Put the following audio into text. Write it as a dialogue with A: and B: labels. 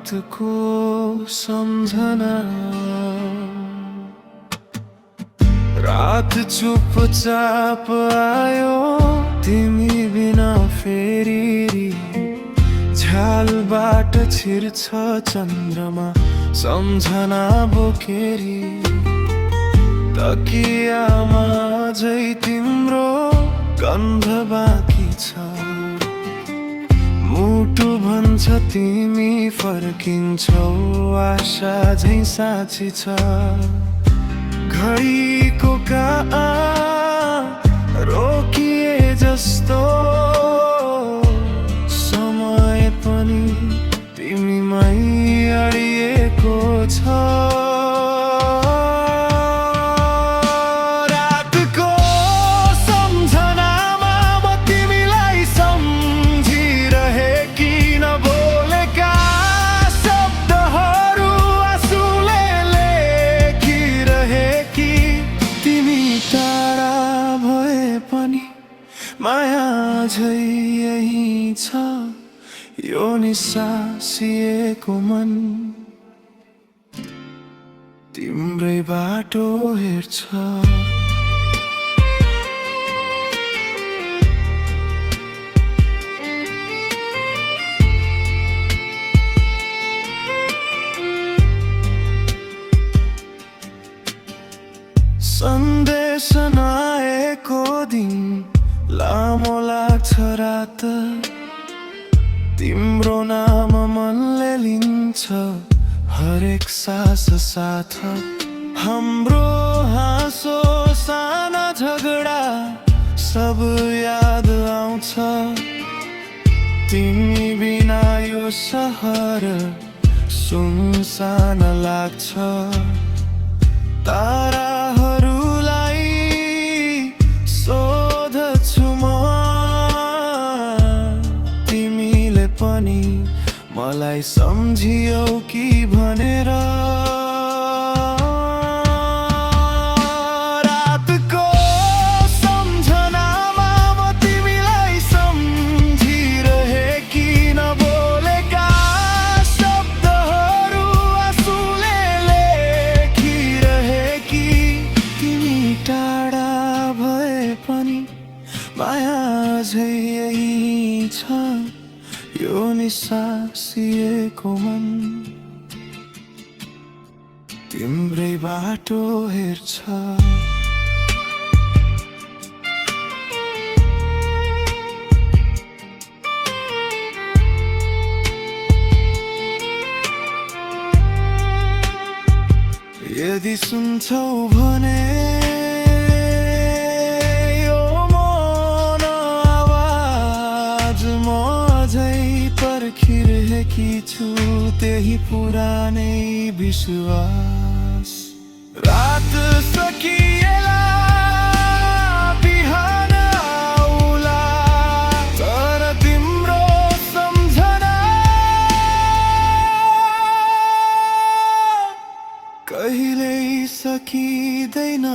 A: रातको सम्झना रात चुपचाप आयो तिमी बिना फेरि झ्यालबाट छिर्छ चन्द्रमा सम्झना बोकेरी तकियामा अझै तिम्रो गन्ध बाँकी छ मुटु भन्छ तिमी फर्किन्छौ आशा झै साँची छ घडीको रोकिए जस्तो समय पनि तिमीमै अडिएको छ रातको सम्झनामा म तिमीलाई सम्झिरहेकी नबोलेका शब्दहरू आँसुले लेखिरहेकी तिमी टाढा भए पनि माया झै यही छ यो निसासिएको मन तिम्रै बाटो हेर्छ सन्देश नआएको दिन लामो लाग्छ रात तिम्रो नाम मनले लिन्छ हरेक सास साथ हाम्रो हाँसो साना झगडा सब याद आउँछ तिमी बिना यो सहर सुनसान लाग्छ ताराहरूलाई सोध्छु म तिमीले पनि मलाई सम्झियौ कि भनेर रातको सम्झनामा म तिमीलाई सम्झिरहेकी नबोलेका शब्दहरू आँसुले लेखिरहेकी तिमी टाढा भए पनि माया झै यही छ यो निसासिएको मन तिम्रै बाटो हेर्छ यदि सुन्छौ भने यो मन आवाज म अझै पर्खिरहेकी छु त्यही पुरानै विश्वास रात सकिएला बिहान आउला तर तिम्रो सम्झना कहिल्यै सकिँदैन